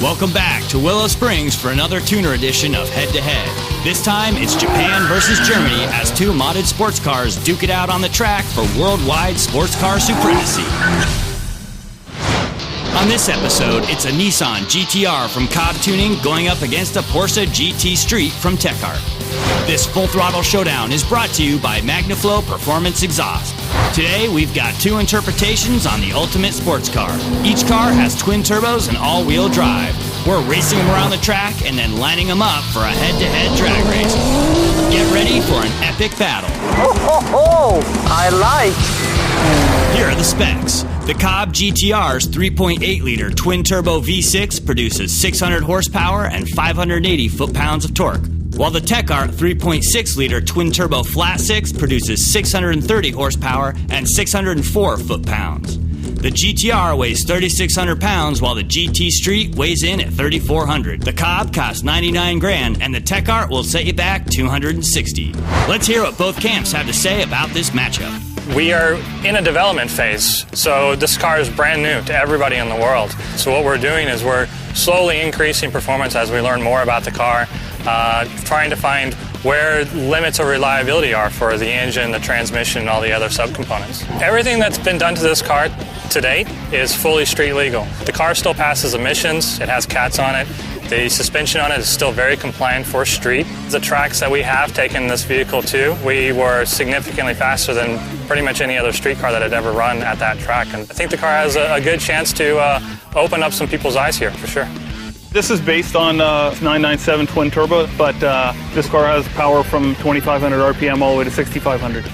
Welcome back to Willow Springs for another tuner edition of Head to Head. This time it's Japan versus Germany as two modded sports cars duke it out on the track for worldwide sports car supremacy. On this episode, it's a Nissan GTR from Cobb Tuning going up against a Porsche GT Street from Techart. This full throttle showdown is brought to you by MagnaFlow Performance Exhaust. Today, we've got two interpretations on the ultimate sports car. Each car has twin turbos and all-wheel drive. We're racing them around the track and then lining them up for a head-to-head drag race. Get ready for an epic battle. Oh, I like. Here are the specs. The Cobb GTR's 3.8-liter twin-turbo V6 produces 600 horsepower and 580 foot-pounds of torque, while the Techart 3.6-liter twin-turbo flat-six produces 630 horsepower and 604 foot-pounds. The GTR weighs 3,600 pounds, while the GT Street weighs in at 3,400. The Cobb costs $99,000, and the Techart will set you back $260. Let's hear what both camps have to say about this matchup. We are in a development phase, so this car is brand new to everybody in the world. So what we're doing is we're slowly increasing performance as we learn more about the car, trying to find where limits of reliability are for the engine, the transmission, and all the other subcomponents. Everything that's been done to this car to date is fully street legal. The car still passes emissions, it has cats on it, the suspension on it is still very compliant for street. The tracks that we have taken this vehicle to, we were significantly faster than pretty much any other street car that had ever run at that track. And I think the car has a good chance to open up some people's eyes here, for sure. This is based on 997 twin turbo, but this car has power from 2,500 RPM all the way to 6,500.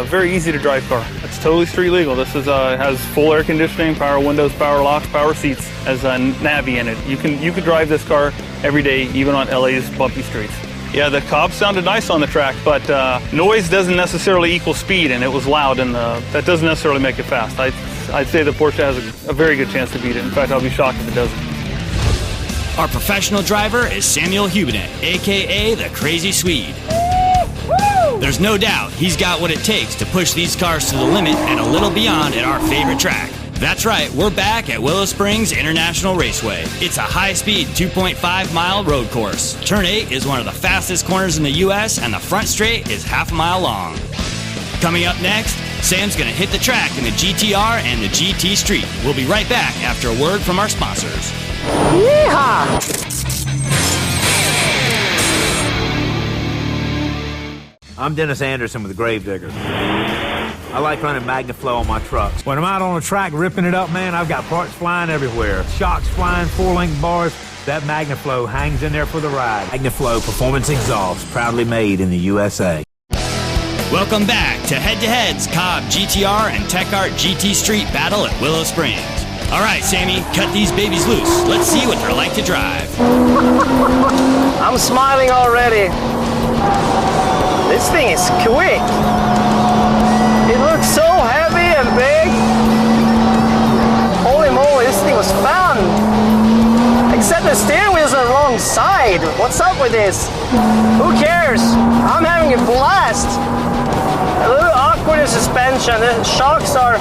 Very easy to drive car. It's totally street legal. This is has full air conditioning, power windows, power locks, power seats, has a Navi in it. You can drive this car every day, even on LA's bumpy streets. Yeah, the Cobb sounded nice on the track, but noise doesn't necessarily equal speed, and it was loud, and that doesn't necessarily make it fast. I'd say the Porsche has a very good chance to beat it. In fact, I'll be shocked if it doesn't. Our professional driver is Samuel Hubinet, a.k.a. the Crazy Swede. There's no doubt he's got what it takes to push these cars to the limit and a little beyond at our favorite track. That's right, we're back at Willow Springs International Raceway. It's a high-speed 2.5-mile road course. Turn 8 is one of the fastest corners in the U.S., and the front straight is half a mile long. Coming up next, Sam's going to hit the track in the GTR and the GT Street. We'll be right back after a word from our sponsors. Yeehaw! I'm Dennis Anderson with the Gravediggers. I like running MagnaFlow on my trucks. When I'm out on the track ripping it up, man, I've got parts flying everywhere. Shocks flying, 4-link bars. That MagnaFlow hangs in there for the ride. MagnaFlow Performance Exhaust, proudly made in the USA. Welcome back to Head-to-Head's Cobb GTR and Techart GT Street battle at Willow Springs. All right, Sammy, cut these babies loose. Let's see what they're like to drive. I'm smiling already. This thing is quick. It looks so heavy and big. Holy moly, this thing was fun. Except the steering wheel's on the wrong side. What's up with this? Who cares? I'm having a blast. A little awkward in suspension. The shocks are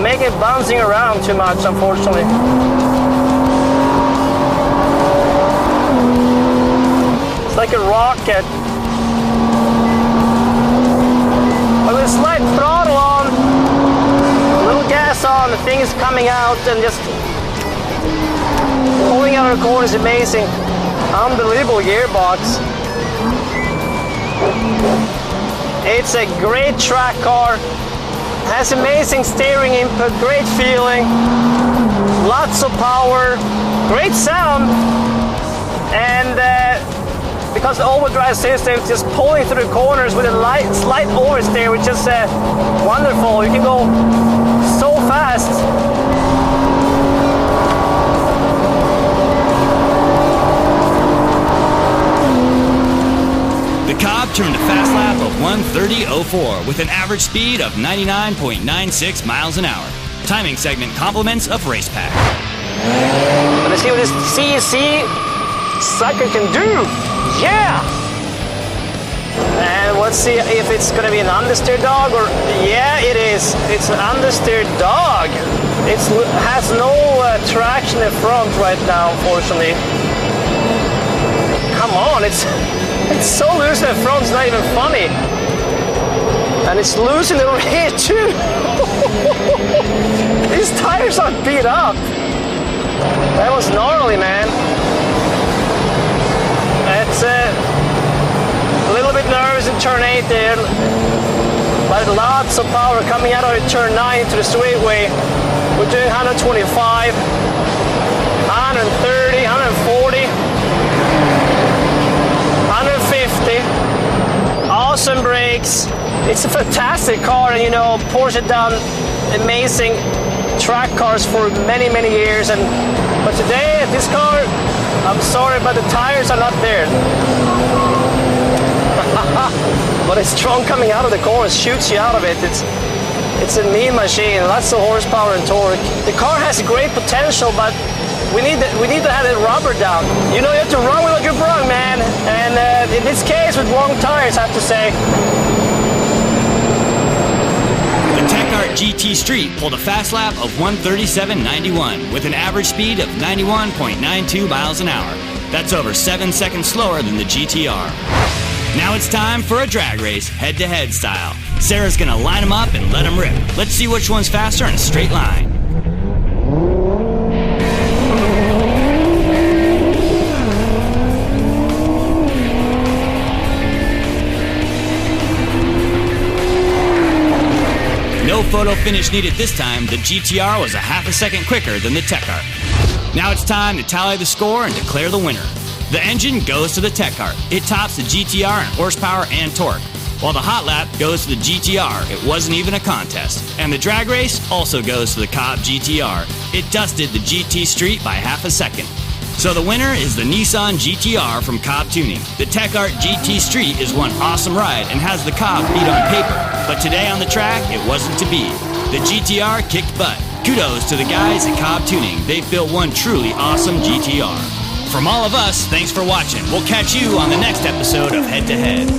making it bouncing around too much, unfortunately. It's like a rocket. But with a slight throttle on, a little gas on, the thing is coming out and just pulling out of the corner is amazing. Unbelievable gearbox. It's a great track car. Has amazing steering input, great feeling, lots of power, great sound, and because the overdrive system is just pulling through the corners with a slight oversteer, which is wonderful. You can go so fast. The Cobb turned a fast lap of 1:30.04 with an average speed of 99.96 miles an hour. Timing segment compliments of Race Pack. Let's see what this CC sucker can do. Yeah! And let's see if it's going to be an understeer dog or... Yeah, it is. It's an understeer dog. It has no traction in front right now, unfortunately. Come on, it's so loose in the front, it's not even funny. And it's loose in the rear too. These tires are beat up. That was gnarly, man. It's a little bit nervous in turn 8 there. But lots of power coming out of turn 9 into the straightaway. We're doing 125, 130, 140, 150. Awesome brakes. It's a fantastic car, and you know, Porsche done amazing track cars for many, many years. But today, this car, I'm sorry, but the tires are not there. But it's strong coming out of the corners, shoots you out of it. It's a mean machine, lots of horsepower and torque. The car has great potential, but we need to have the rubber down. You know, you have to run with what you brought, man. And in this case, with long tires, I have to say. The Techart GT Street pulled a fast lap of 137.91 with an average speed of 91.92 miles an hour. That's over 7 seconds slower than the GTR. Now it's time for a drag race, head-to-head style. Sarah's gonna line them up and let them rip. Let's see which one's faster in a straight line. No photo finish needed this time. The GTR was a half a second quicker than the Techart. Now it's time to tally the score and declare the winner. The engine goes to the Techart. It tops the GTR in horsepower and torque. While the hot lap goes to the GTR, it wasn't even a contest. And the drag race also goes to the Cobb GTR. It dusted the GT Street by half a second. So the winner is the Nissan GTR from Cobb Tuning. The Techart GT Street is one awesome ride and has the Cobb beat on paper. But today on the track, it wasn't to be. The GTR kicked butt. Kudos to the guys at Cobb Tuning. They've built one truly awesome GTR. From all of us, thanks for watching. We'll catch you on the next episode of Head to Head.